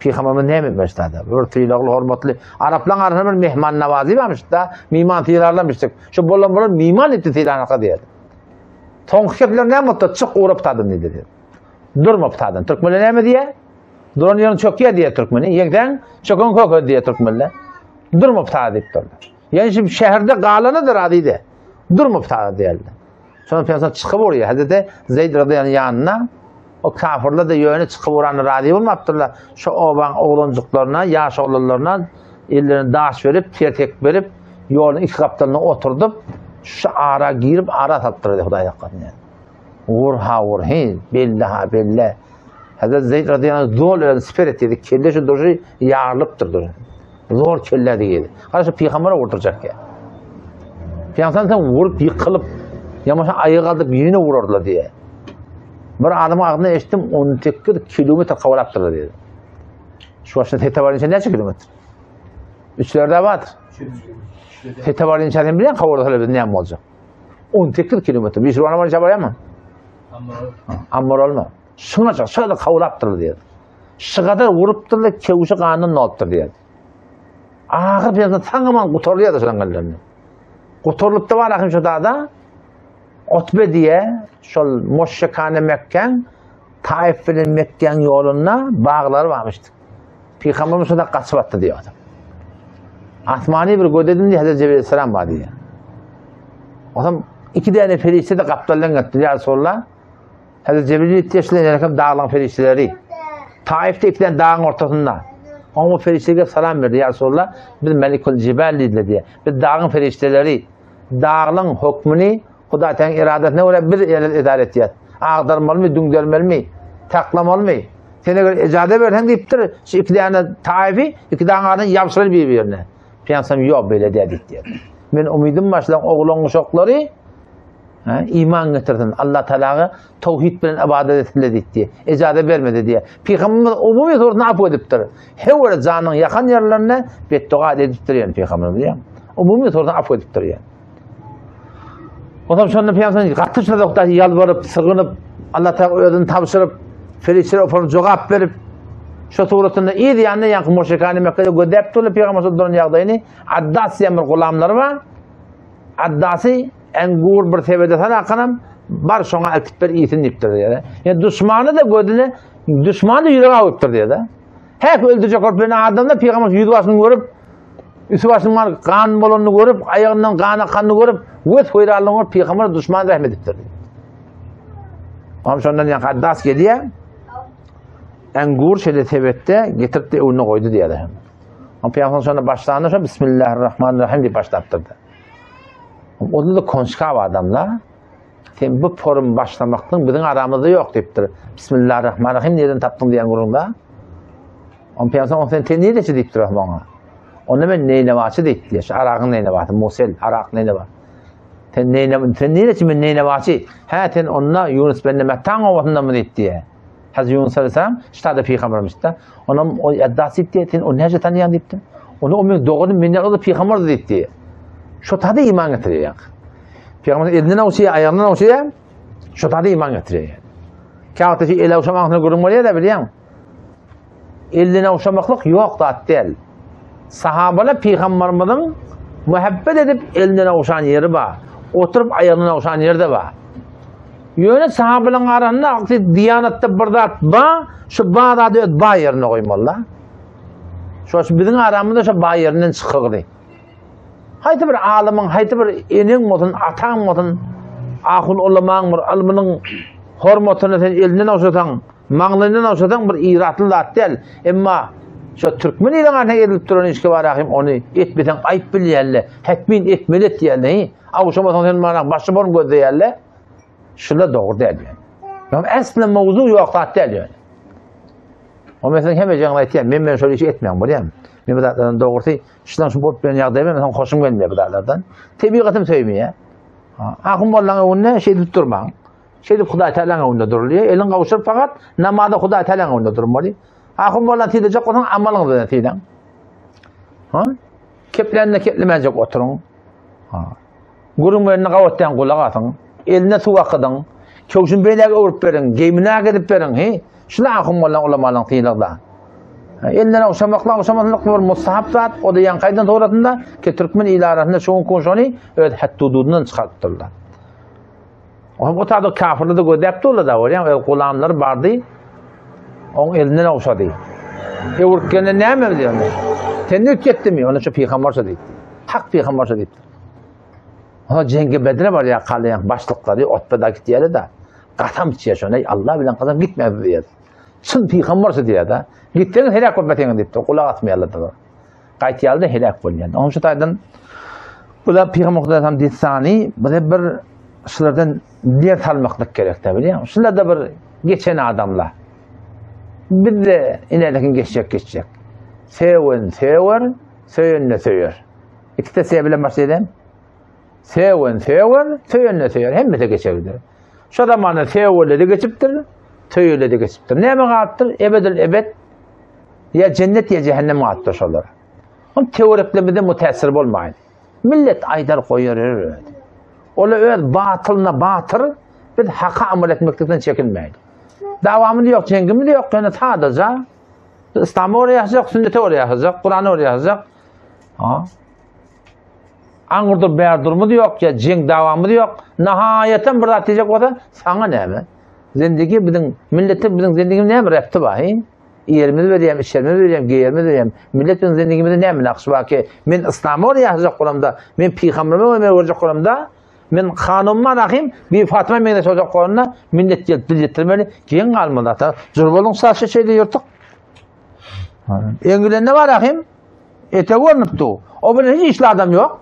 Peygamber'in ne mi başladı? Örtüylüğü, hormatlı. Arapların arasında bir mehman navazi varmış da, miman tilarlamıştık. Şu bolan miman etti tilarına diye. Tonqipler ne mutlu çık uğrap tadın dedi. Durma tadın. Türkmenler ne mi diye? Duran yanı çok ya diye Türkmeni. Yekten çokon koko diye Türkmenler. Durma tadı deyip durdu. Yani şimdi şehirde kalanıdır adıydı. Durma tadı diyordu. Sonra piyasada çıkıp oraya. Hazreti Zeyd radıyallahu yanına o kafirler de yöne çıkıp oranı radyo olmaptırlar. Şu oban oğlancıklarına, yaş oğlanlarına ellerine daş verip, tek verip yolun iki kaptanına oturdup şu ara girip ara tattırdı Huday hakkında. Vur belli. Hazreti Zeyd radıyallahu anh zor siper etti. Kelle şu doşu yarılıptır. Zor kelle dedi. Karşı Peygamber'e vurduracak ya. Peygamber'den vurup yıkılıp yamaşa ayağı kaldıp yine vururdular diye. Bir adamın ağzına eşittim 18 kilometre kavalaptırdı dedi. Şu aşağıda Tetavar'ın içinde neçe kilometre? 3'lerde vardır. Tetavar'ın içinde bilen kavalaptırdı ne olacak? 18 kilometre. Bir sürü anamını çabayamam. Ammar olma. Şunacak, şöyle kavulaptırdı dedi. Şu kadar vuruptırdı, kevuşu kanının ne oluptır dedi. Ağır bir yandan tanıman kutorluyor da şuran kallarını. Kutorlukta var akım şu dağda. Otbe diye, şu Moşşekane Mekken, Taif'in Mekken yoluna bağları varmıştı. Peygamberimiz şurada kaçıp attı diyor adam. Asmani bir gödedin diye Hazreti Cebrail Aleyhisselam var diye. O zaman 2 tane ferişte de kaptaldan gitti ya Resulullah. Hazreti Cebrail ihtiyaçlarına dağılan ferişteleri. Taif'te 2 tane dağın ortasında. Ama feriştelere selam verdi ya Resulullah. Bir Melikul Cibel dediler diye. Bir dağın ferişteleri dağın hükmünü Huda teň iradetine göre bir el idare etýär. Agdarmaly, düňdermeli, taklamaly. Sene göre ejade bersen diýipdir. Şu iki tane taifi, iki tane ýapşyryl bir-birine. Piyansam ýok beýle diýdi. Men umydım başlan oglan uşaklary iman getirdin. Allah Teala'ga tawhid bilen ibadet etdiler diýdi. Ejade bermedi diye. Peygamber umumy soruna apy edipdir. Her janyň ýakan ýerlerine beddua edipdir ýa Peygamber diýär. Umumy soruna apy edipdir ýa. Ondan sonra Peygamber gatty şurada ýalbaryp, sırgynyp, Allah Teala özüni tapşyryp, Ferisler ofar jogap berip, şu suratında iyidi yani yankı müşrikani Mekke'de gödep tolu Peygamber sallallahu ýagdaýyny Addas ýa bir gulamlar var. Addasy engur bir sebede sanaqanam bar şoňa eltip ber iýsin diýipdir ýa. Yani düşmany da gödüne, düşmany ýüregi awypdyr diýdi. Hep öldürecek bir adamda Peygamber ýüzü başyny görüp, üstü başynyň kan bolanyny görüp, aýagyndan kan akanny görüp, göz hoýralygyny Peygamber düşman rahmet etdir. Ama şondan ýa Addas gelýär. Engur şöyle tebette getirip de önüne koydu diye de. Ama Peygamber sonra başlanırsa Bismillahirrahmanirrahim diye başlattırdı. Onda da konuşkan adamlar. Sen bu forum başlamaktan bizim aramızda yok deyiptir. Bismillahirrahmanirrahim nereden taptın diyen kurumda. Ama Peygamber sen neyle deyiptir bana. Onda ben neyle vaçı deyiptir. Arağın neyle vaçı. Musel, Arak neyle vaçı. Sen neyle neyle vaçı. Ha sen onunla Yunus benimle mettan ovatında mı deyiptir. Hazreti Yunus Aleyhisselam ştada peygambermiş de. Onun o iddiası etdi, o nece tanıyan deyipti. Onu o men doğru men o da peygamber deyipti. Şu tadı iman getiriyor. Peygamber elinden awşya, ayağından awşya, şu tadı iman getiriyor. Kağıtı ele awşamakny görünmeli de bilýän. Elinden awşamaklyk ýok da değil. Sahabalar peygamberimizin muhabbet edip elinden awşan yeri bar. Oturup ayağından awşan yeri de bar. Yöne sahabenin arasında Diyanet'te bir zat ba, şu bağda öt ba yerine koymalılar. Şu bizim aramızda şu ba yerinden çıkırdı. Haydi bir alimin, haydi bir enin olsun, atan olsun, ahul olaman bir alımının hormatını sen elinden avşatan, mağlından avşatan bir iratlı zat değil. Ama şu Türkmen ile arasında edilip duran işki var ahim, onu etmeden ayıp bilýärler, hekmin etmeli diýerler. Avşamatan sen bana başı borun göz diýerler. Şurada doğru değil yani. Aslında mevzu yok değil yani. O mesela hem cenayet ben şöyle iş etmiyorum biliyor musun? Ben bu dağlardan doğrusu şundan şu bot ben yağda ben hoşum gelmiyor bu dağlardan. Tabiatım söylemiyor. Akım vallahi önüne şey tutturmam. Şey de Huda Teala'nın önünde duruluyor. Elin kavuşur fakat namazda Huda Teala'nın önünde durmalı. Akım vallahi tidecek olan amalınızda tiden. Keplerine keplemeyecek oturun. Gurun kavattan kulak atın. Eline su akıdın, köksün beylege uğrup verin, gemine gidip verin, şuna akım olan ulamaların tiyilerde. Elinden avşamaklık bir mustahap zat, o da yankaydan doğratında ki Türkmen ile arasında çoğun konuşanı evet haddududundan çıkarttırlar. O tadı kafirli de gödepti ola da var, yani kulağımlar vardı, onun elinden avşadı. Urkkene ne mi diyor? Tendi ütketti mi? Onun için peygamberse deyip. Hak peygamberse deyip. O Cengi Bedre var ya kalayan başlıkları otbeda gittiğleri de qatam içiyor şuna Allah bilen qadam gitmedi diyor. Çın peygamberse diyor da gittiğiniz helak olmayan deyip kulak atmayarlar da. Qaytiyalda helak bolýan. Onun şu taydan bu peygamberden ditsani bir şulardan diğer salmaklık gerek de bilýän. Şular da bir geçen adamlar. Bir de inedekin geçecek. Seven, söyünle söyür. İki de sevilen başlayalım. Seven, söyünle söyür. Hem de geçebilir. Şu zamanı sevinle de geçiptir, söyünle de geçiptir. Ne mi kalıptır? Ebedül ebed. Ya cennet ya cehennem kalıptır şolara. Onun teoriklemede müteessir olmayın. Millet aydar koyuyor. Ola öyle batılına batır, bir haka amel etmekten çekinmeyin. Davamı yok, cengimi yok. Yani sadece İslam'ı oraya yazacak, sünneti oraya yazacak, Kur'an'ı oraya yazacak. Angurdur beğer durumu da yok, ya cenk davamı da yok. Nihayeten bir atacak olsa sana ne mi? Zindagi bizim milletin bizim zindagimiz ne mi repti var? Yerimizi vereyim, işlerimizi vereyim, giyerimizi vereyim. Milletin zindagimizde ne mi nakşı var ki? Men İslam'ı oraya yazacak olamda, men peygamberimi oraya verecek olamda. Men hanımma rahim bir Fatıma meyde çocuk koyunna millet getirmeli. Giyin kalmadı hatta. Zurbolun saçı şeyde yırtık. Engil'de ne var rahim? Ete görünüptü. O böyle hiç işli adam yok.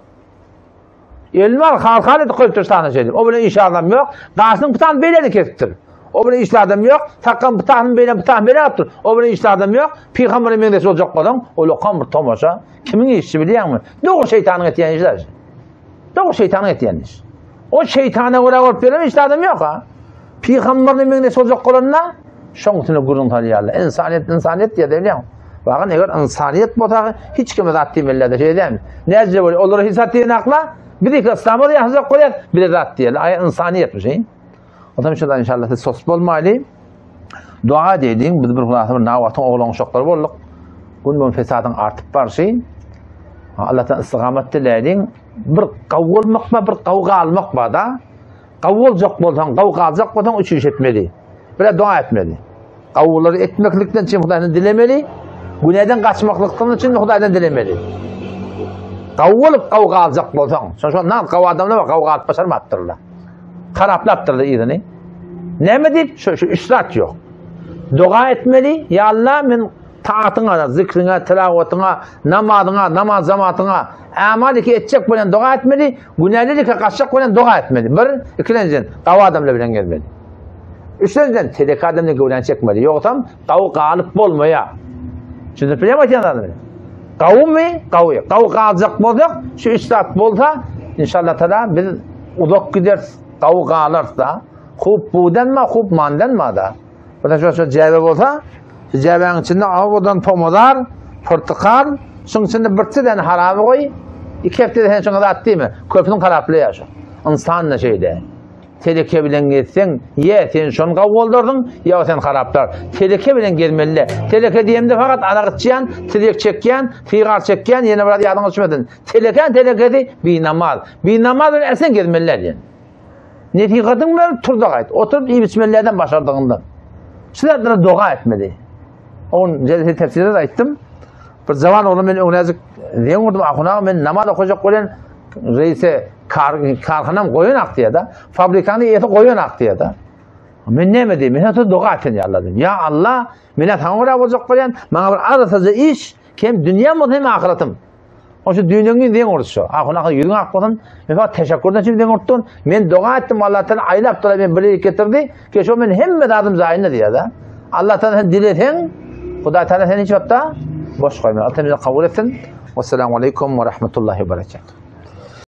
Elmal halkalı da koyup dursan şey. O böyle iş adam yok. Karşının bıtan beleni kesiptir. O böyle iş adam yok. Takkan bıtanın beni yaptır. O böyle iş adam yok. Peygamberin mendesi olacak kadın. O lokam bir tomaşa. Kimin işçi biliyor musun? Doğru şeytanın etiyen işler. Doğru şeytanın etiyen iş. O şeytana göre olup verilen iş adam yok ha. Peygamberin mendesi olacak kadınla şoň tüne gurun taýýarlar. İnsaniyet diýe biliyor musun? Bakın eğer insaniyet botağı hiç kime zat demellerde şey değil mi? Nece böyle onları hissat diyen akla bir de İslam'ı yazıp koyar bir de zat diye. Ay insaniyet bir şey. O zaman şurada inşallah siz sos bolmaly. Dua dediğin biz bir hulasy bir nawatyň oglan şoklar bolduk. Bunun fesadın artıp bar şey. Allah'tan istigamet diledin. Bir kavulmakma bir kavga almakma da. Kavul jok bolsaň, kavga aljak bolsaň üç iş etmeli. Böyle dua etmeli. Kavulları etmeklikten için Hudaýdan dilemeli. Güneyden kaçmaklıktan için Hudaýdan dilemeli. Kavulup kavga aljak bolsaň, şoňa kavga adamlar var, kavga alıp başarmapdyrlar. Karaplapdyrlar ýerine. Näme diýip şu üsrat yok. Dua etmeli. Ya Allah men taatyňa, zikriňe, tilawatyňa, namazyňa, namaz zamatyňa amal etjek bilen dua etmeli. Güneylike kaçjak bilen dua etmeli. Bir, ikinciden kavga adamlar bilen gelmeli. Üçüncüden telek adamla güven çekmeli. Yoksam kavga alıp bolmaya. Şimdi bilem atyanlar. Kavga mı? Kavga. Kavga alacak bolsak, şu üstad bolsa inşallah taala biz uzak gider kavga alırsa, hub budan mı, hub mandan mı da. Burada şu cevap bolsa, cevabın içinde avudan pomodar, portakal, şunun içinde bir tane harabı koy. İki haftada şuna da attı mı? Köpünün karaplı yaşa. İnsan ne şeyde. Teleke bilen gitsen, ye sen şonu kavgoldurdun, ya sen haraplar. Teleke bilen gelmeli. Teleke diýende fakat anagıtçıyan, tilek çekýän, figar çekýän, yine bir ýadyňa düşmedin. Telekedi binamaz. Binamaz bilen esen gelmeliler yani. Netiqatyň bilen turda gaýt. Oturup iyi bismillah'dan başardığından. Şulardan dua etmeli. On jelde tefsirde de aýtdym. Bir zaman oğlum men öňäzik diýendym, ahuna men namaz okujak bolan reise karhanam koyun aktıya da, fabrikanı eti koyun aktıya da. Men näme diýim? Men hata dua etsin ya Allah diýim. Ya Allah, mene taňra bolajak bilen, maňa bir arasy iş, hem dünýäm hem ahiretim. Oşu dünýäňiň diýen urşy. Ahuna ýüzüň akbadyn, men teşekkürden için diýen urtdun. Men dua etdim, Allah taala aýlap tura men bilerek getirdi. Keşo men hemme adam zaýyna diýär da. Allah taala dileteň, Hudaý taala seni hiç hatta boş goýmaýar. Allah taala kabul etsin. Vesselamu aleykum ve rahmetullahi ve berekatuhu.